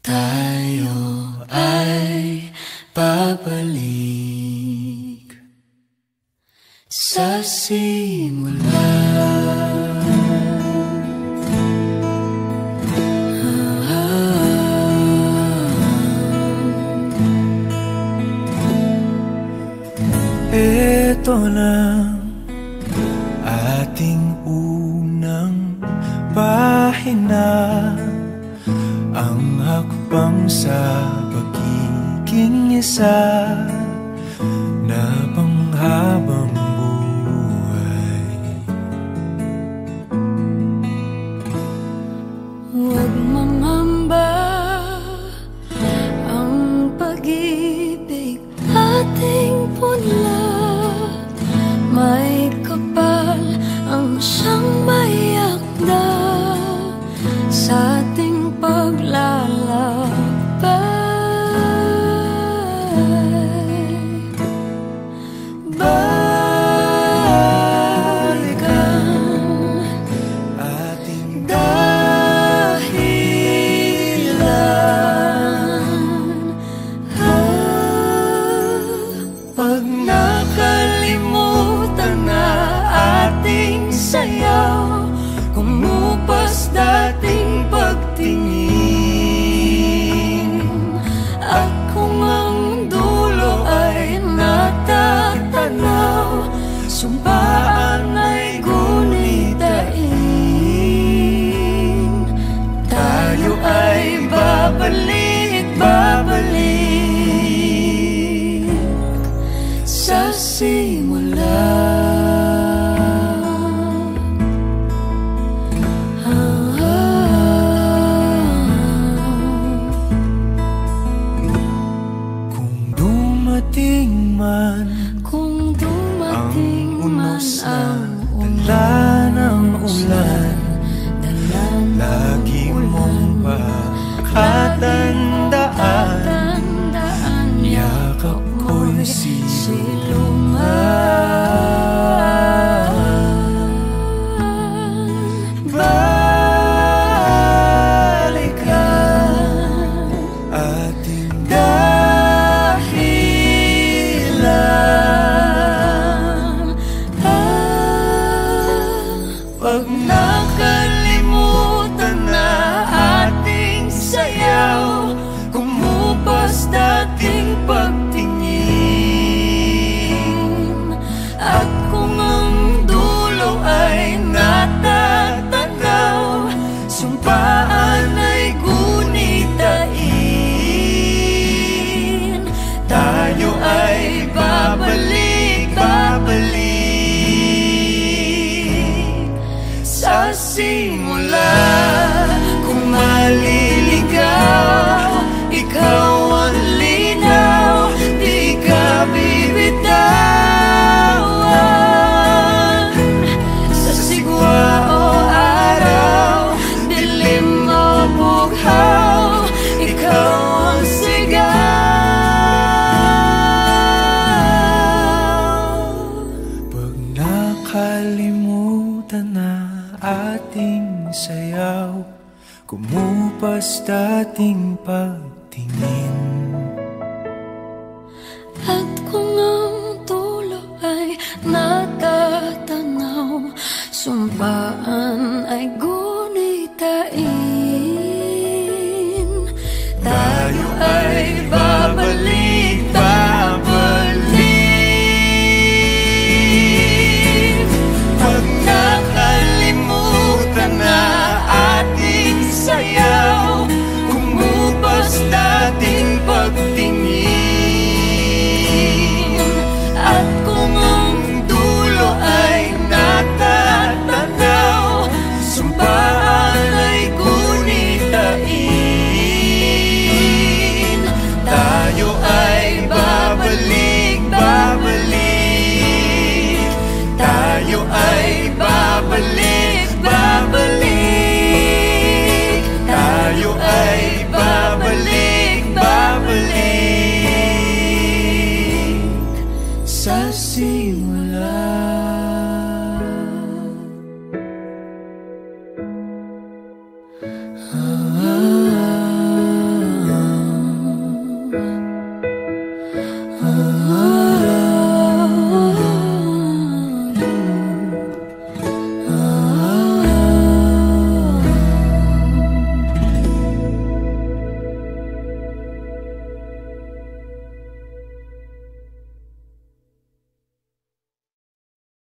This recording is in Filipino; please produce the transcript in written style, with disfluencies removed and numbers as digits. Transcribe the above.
Tayo ay babalik sa simula. Ito na ating unang pahina, ang hakbang sa pagiging isa na panghabang buhay. Huwag mangamba, ang pag-ibig ating punla, may kapal ang siyang mayakda sa ating paglalakbay. Balikan Ating dahilan, pag nakalimutan na ating sayaw, kumupas dating pagtingin. At kung ang dulo ay natatanaw, sumpaan ay gunitain. Tayo ay babalik sa simula. Kung dumating man ang dala ng ulan, lagi mong pakatandaan, yakap ko'y silungan. Balikan Ating pag nakalimutan na ating sayaw, kumupas dating pagtingin. At kung ang dulo ay natatanaw, sumpaan ay gunitain. Tayo ay babalik sa simula. Kung maliligaw, ikaw ang linaw, di ka bibitawan. Sa sigwa o araw, dilim o bughaw, ikaw ang sigaw. pag nakalimutan na ating sayaw, kumupas dating pagtingin. At kung ang dulo ay natatanaw, sumpaan ay gunitain. Tayo ay